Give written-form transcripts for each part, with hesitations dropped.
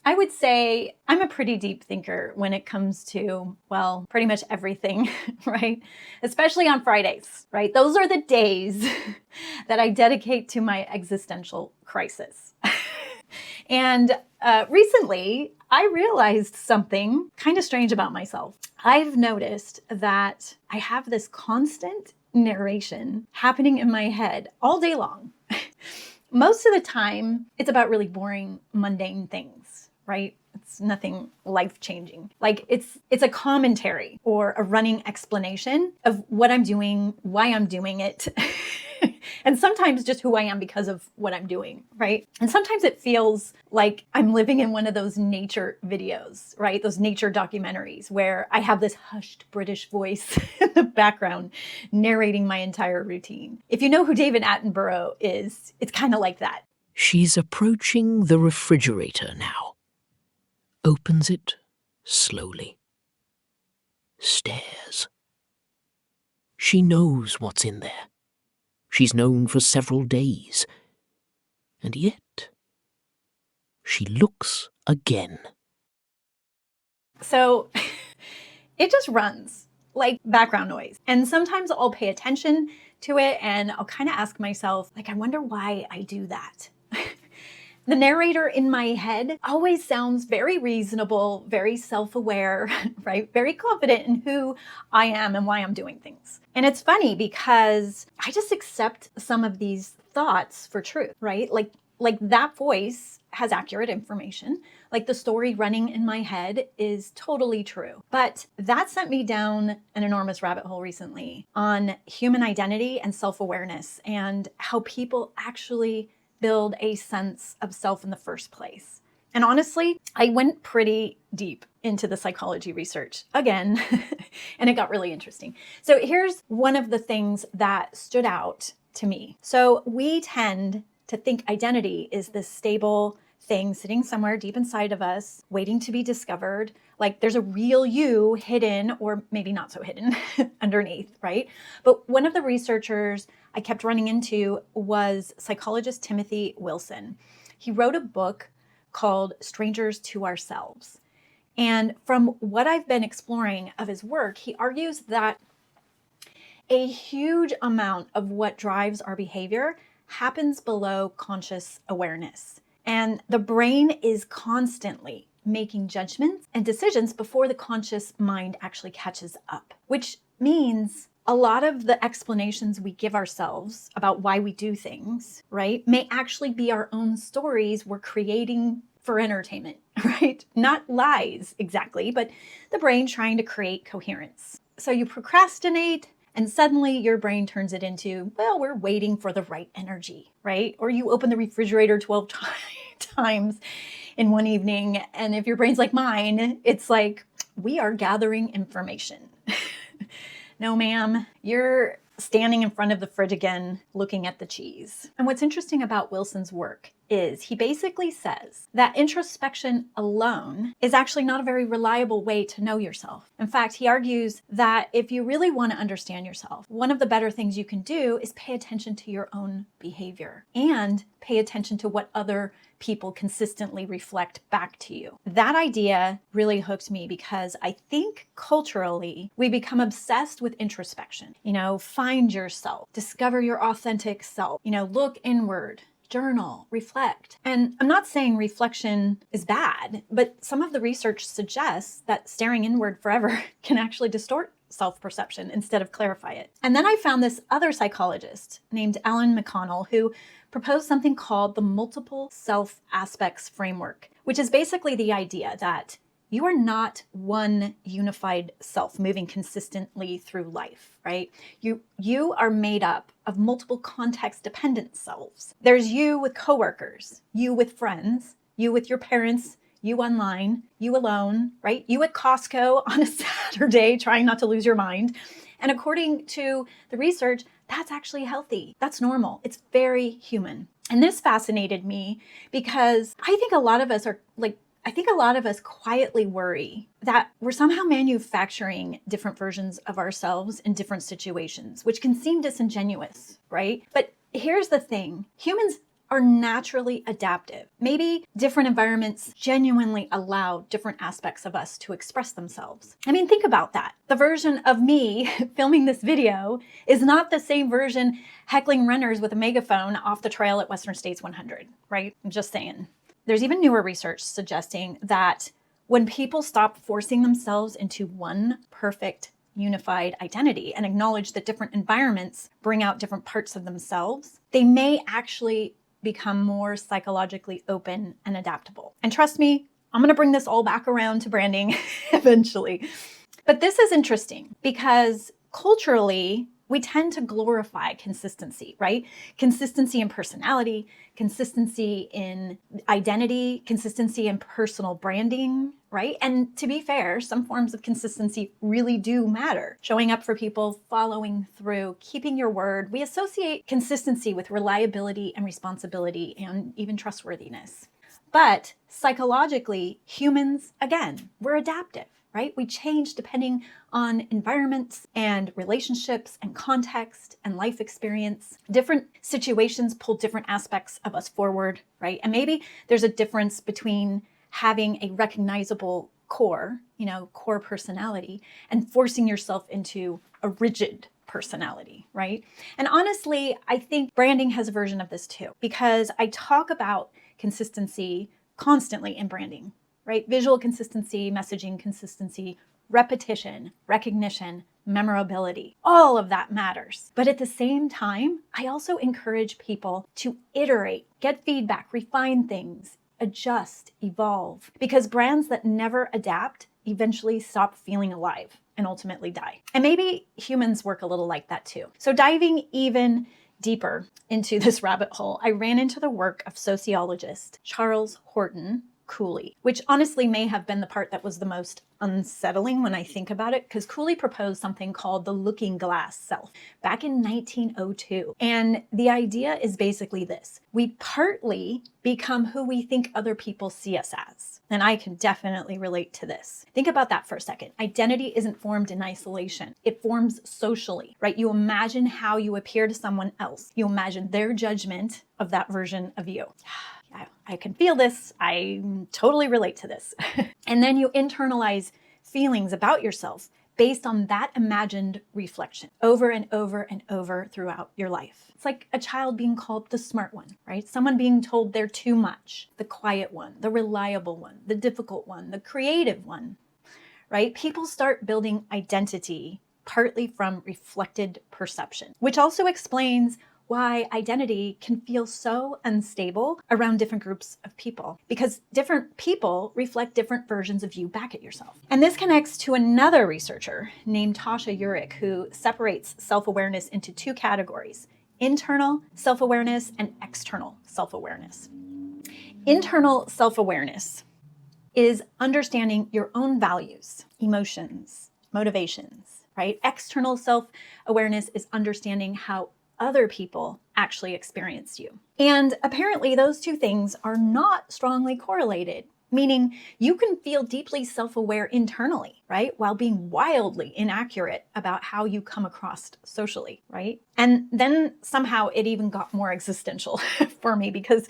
I would say I'm a pretty deep thinker when it comes to, well, pretty much everything, right? Especially on Fridays, right? Those are the days that I dedicate to my existential crisis. And recently, I realized something kind of strange about myself. I've noticed that I have this constant narration happening in my head all day long. Most of the time, it's about really boring, mundane things, right? It's nothing life-changing. Like it's a commentary or a running explanation of what I'm doing, why I'm doing it, and sometimes just who I am because of what I'm doing, right? And sometimes it feels like I'm living in one of those nature videos, right? Those nature documentaries where I have this hushed British voice in the background narrating my entire routine. If you know who David Attenborough is, it's kind of like that. She's approaching the refrigerator now. Opens it slowly. Stares. She knows what's in there. She's known for several days. And yet, she looks again. So it just runs like background noise. And sometimes I'll pay attention to it and I'll kind of ask myself, like, I wonder why I do that. The narrator in my head always sounds very reasonable, very self-aware, right? Very confident in who I am and why I'm doing things. And it's funny because I just accept some of these thoughts for truth, right? Like that voice has accurate information. Like the story running in my head is totally true. But that sent me down an enormous rabbit hole recently on human identity and self-awareness and how people actually build a sense of self in the first place. And honestly, I went pretty deep into the psychology research again, and it got really interesting. So here's one of the things that stood out to me. So we tend to think identity is this stable thing sitting somewhere deep inside of us, waiting to be discovered. Like there's a real you hidden, or maybe not so hidden, underneath, right? But one of the researchers I kept running into was psychologist Timothy Wilson. He wrote a book called Strangers to Ourselves. And from what I've been exploring of his work, he argues that a huge amount of what drives our behavior happens below conscious awareness. And the brain is constantly making judgments and decisions before the conscious mind actually catches up, which means a lot of the explanations we give ourselves about why we do things, right, may actually be our own stories we're creating for entertainment, right? Not lies exactly, but the brain trying to create coherence. So you procrastinate, and suddenly your brain turns it into, well, we're waiting for the right energy, right? Or you open the refrigerator 12 times in one evening. And if your brain's like mine, it's like, we are gathering information. No, ma'am, you're standing in front of the fridge again, looking at the cheese. And what's interesting about Wilson's work is he basically says that introspection alone is actually not a very reliable way to know yourself. In fact, he argues that if you really want to understand yourself, one of the better things you can do is pay attention to your own behavior and pay attention to what other people consistently reflect back to you. That idea really hooked me because I think culturally we become obsessed with introspection. You know, find yourself, discover your authentic self, you know, look inward, journal, reflect. And I'm not saying reflection is bad, but some of the research suggests that staring inward forever can actually distort self-perception instead of clarify it. And then I found this other psychologist named Alan McConnell who proposed something called the multiple self aspects framework, which is basically the idea that you are not one unified self moving consistently through life, right? You are made up of multiple context-dependent selves. There's you with coworkers, you with friends, you with your parents, you online, you alone, right? You at Costco on a Saturday trying not to lose your mind. And according to the research, that's actually healthy. That's normal. It's very human. And this fascinated me because I think a lot of us quietly worry that we're somehow manufacturing different versions of ourselves in different situations, which can seem disingenuous, right? But here's the thing. Humans are naturally adaptive. Maybe different environments genuinely allow different aspects of us to express themselves. I mean, think about that. The version of me filming this video is not the same version heckling runners with a megaphone off the trail at Western States 100, right? I'm just saying. There's even newer research suggesting that when people stop forcing themselves into one perfect unified identity and acknowledge that different environments bring out different parts of themselves, they may actually become more psychologically open and adaptable. And trust me, I'm going to bring this all back around to branding eventually. But this is interesting because culturally, we tend to glorify consistency, right? Consistency in personality, consistency in identity, consistency in personal branding, right? And to be fair, some forms of consistency really do matter. Showing up for people, following through, keeping your word. We associate consistency with reliability and responsibility and even trustworthiness. But psychologically, humans, again, we're adaptive, right? We change depending on environments and relationships and context and life experience. Different situations pull different aspects of us forward, right? And maybe there's a difference between having a recognizable core, core personality, and forcing yourself into a rigid personality, right? And honestly, I think branding has a version of this too, because I talk about consistency constantly in branding, right? Visual consistency, messaging consistency, repetition, recognition, memorability, all of that matters. But at the same time, I also encourage people to iterate, get feedback, refine things, adjust, evolve, because brands that never adapt eventually stop feeling alive and ultimately die. And maybe humans work a little like that too. So diving even deeper into this rabbit hole, I ran into the work of sociologist Charles Horton Cooley, which honestly may have been the part that was the most unsettling when I think about it, because Cooley proposed something called the looking glass self back in 1902. And the idea is basically this: we partly become who we think other people see us as. And I can definitely relate to this. Think about that for a second. Identity isn't formed in isolation. It forms socially, right? You imagine how you appear to someone else. You imagine their judgment of that version of you. I can feel this. I totally relate to this. And then you internalize feelings about yourself based on that imagined reflection over and over and over throughout your life. It's like a child being called the smart one, right? Someone being told they're too much, the quiet one, the reliable one, the difficult one, the creative one, right? People start building identity partly from reflected perception, which also explains why identity can feel so unstable around different groups of people, because different people reflect different versions of you back at yourself. And this connects to another researcher named Tasha Eurich, who separates self-awareness into two categories: internal self-awareness and external self-awareness. Internal self-awareness is understanding your own values, emotions, motivations, right? External self-awareness is understanding how other people actually experience you. And apparently those two things are not strongly correlated, meaning you can feel deeply self-aware internally, right? While being wildly inaccurate about how you come across socially, right? And then somehow it even got more existential for me, because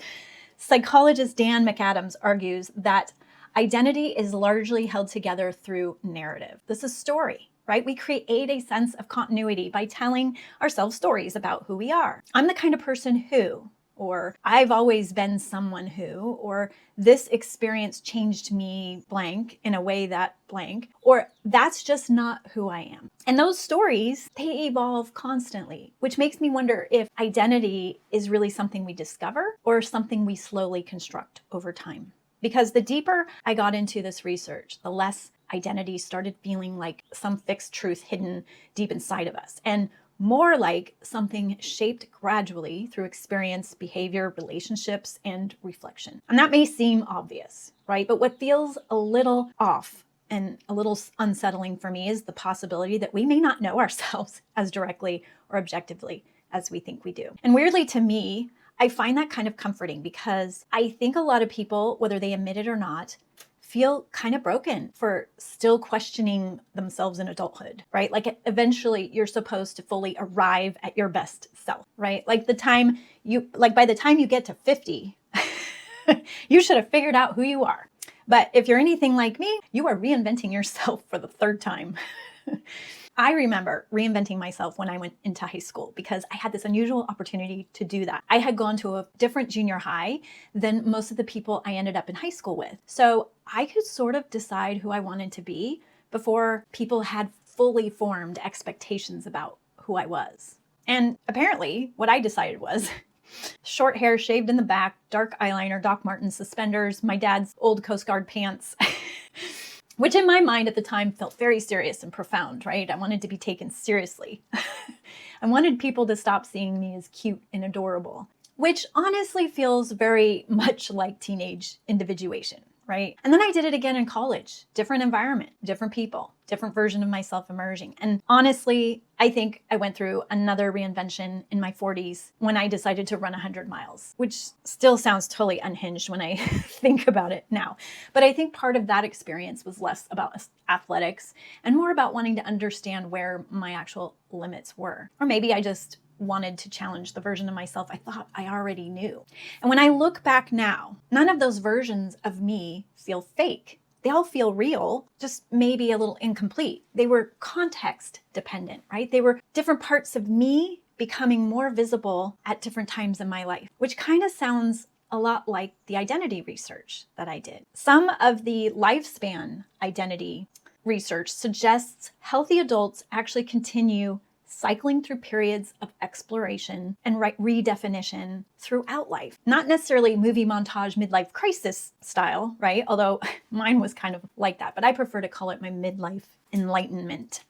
psychologist Dan McAdams argues that identity is largely held together through narrative. This is story, right? We create a sense of continuity by telling ourselves stories about who we are. I'm the kind of person who, or I've always been someone who, or this experience changed me blank in a way that blank, or that's just not who I am. And those stories, they evolve constantly, which makes me wonder if identity is really something we discover or something we slowly construct over time. Because the deeper I got into this research, the less identity started feeling like some fixed truth hidden deep inside of us, and more like something shaped gradually through experience, behavior, relationships, and reflection. And that may seem obvious, right? But what feels a little off and a little unsettling for me is the possibility that we may not know ourselves as directly or objectively as we think we do. And weirdly to me, I find that kind of comforting, because I think a lot of people, whether they admit it or not, feel kind of broken for still questioning themselves in adulthood, right? Like eventually you're supposed to fully arrive at your best self, right? Like by the time you get to 50, you should have figured out who you are. But if you're anything like me, you are reinventing yourself for the third time. I remember reinventing myself when I went into high school because I had this unusual opportunity to do that. I had gone to a different junior high than most of the people I ended up in high school with. So I could sort of decide who I wanted to be before people had fully formed expectations about who I was. And apparently what I decided was short hair shaved in the back, dark eyeliner, Doc Martens suspenders, my dad's old Coast Guard pants, which in my mind at the time felt very serious and profound, right? I wanted to be taken seriously. I wanted people to stop seeing me as cute and adorable, which honestly feels very much like teenage individuation, right? And then I did it again in college, different environment, different people, different version of myself emerging. And honestly, I think I went through another reinvention in my 40s when I decided to run 100 miles, which still sounds totally unhinged when I think about it now. But I think part of that experience was less about athletics and more about wanting to understand where my actual limits were. Or maybe I just wanted to challenge the version of myself I thought I already knew. And when I look back now, none of those versions of me feel fake. They all feel real, just maybe a little incomplete. They were context dependent, right? They were different parts of me becoming more visible at different times in my life, which kind of sounds a lot like the identity research that I did. Some of the lifespan identity research suggests healthy adults actually continue cycling through periods of exploration and redefinition throughout life. Not necessarily movie montage midlife crisis style, right? Although mine was kind of like that, but I prefer to call it my midlife enlightenment.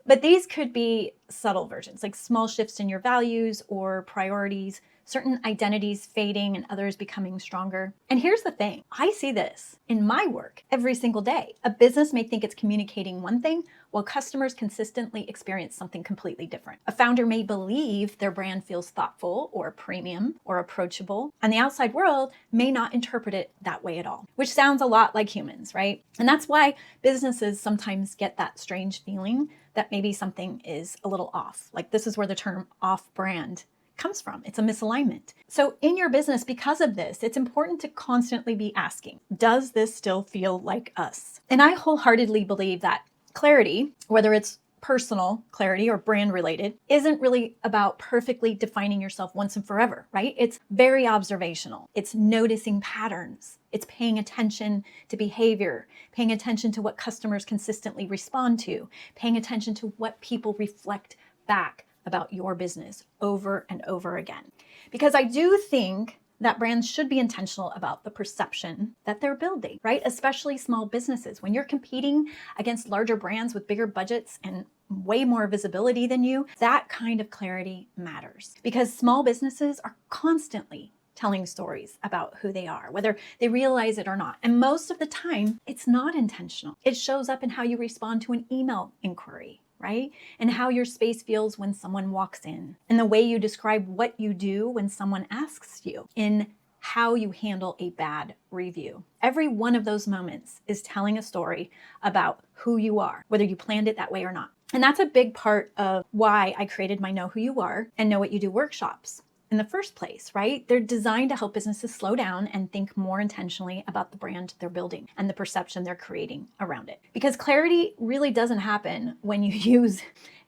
But these could be subtle versions, like small shifts in your values or priorities, certain identities fading and others becoming stronger. And here's the thing, I see this in my work every single day. A business may think it's communicating one thing while customers consistently experience something completely different. A founder may believe their brand feels thoughtful or premium or approachable, and the outside world may not interpret it that way at all, which sounds a lot like humans, right? And that's why businesses sometimes get that strange feeling that maybe something is a little off. Like this is where the term off-brand comes from. It's a misalignment. So in your business, because of this, it's important to constantly be asking, does this still feel like us? And I wholeheartedly believe that clarity, whether it's personal clarity or brand related, isn't really about perfectly defining yourself once and forever, right? It's very observational. It's noticing patterns. It's paying attention to behavior, paying attention to what customers consistently respond to, paying attention to what people reflect back about your business over and over again. Because I do think that brands should be intentional about the perception that they're building, right? Especially small businesses. When you're competing against larger brands with bigger budgets and way more visibility than you, that kind of clarity matters because small businesses are constantly telling stories about who they are, whether they realize it or not. And most of the time, it's not intentional. It shows up in how you respond to an email inquiry, right? And how your space feels when someone walks in, and the way you describe what you do when someone asks you, in how you handle a bad review. Every one of those moments is telling a story about who you are, whether you planned it that way or not. And that's a big part of why I created my Know Who You Are and Know What You Do workshops in the first place, right? They're designed to help businesses slow down and think more intentionally about the brand they're building and the perception they're creating around it. Because clarity really doesn't happen when you use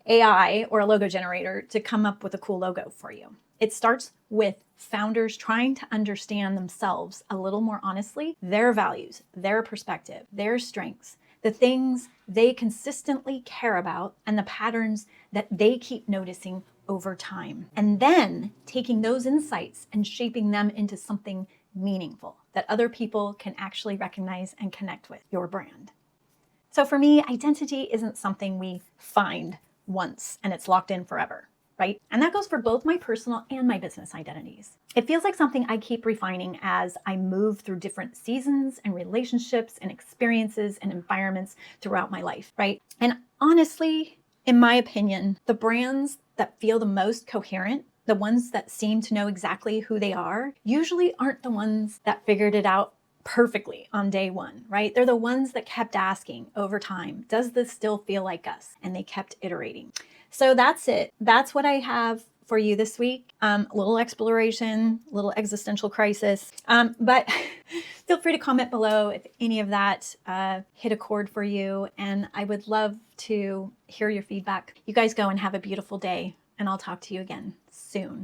AI or a logo generator to come up with a cool logo for you. It starts with founders trying to understand themselves a little more honestly, their values, their perspective, their strengths, the things they consistently care about, and the patterns that they keep noticing over time. And then taking those insights and shaping them into something meaningful that other people can actually recognize and connect with your brand. So for me, identity isn't something we find once and it's locked in forever, right? And that goes for both my personal and my business identities. It feels like something I keep refining as I move through different seasons and relationships and experiences and environments throughout my life, right? And honestly, in my opinion, the brands that feel the most coherent, the ones that seem to know exactly who they are, usually aren't the ones that figured it out perfectly on day one, right? They're the ones that kept asking over time, does this still feel like us? And they kept iterating. So that's it. That's what I have for you this week. A little exploration, a little existential crisis. But feel free to comment below if any of that hit a chord for you. And I would love to hear your feedback. You guys go and have a beautiful day, and I'll talk to you again soon.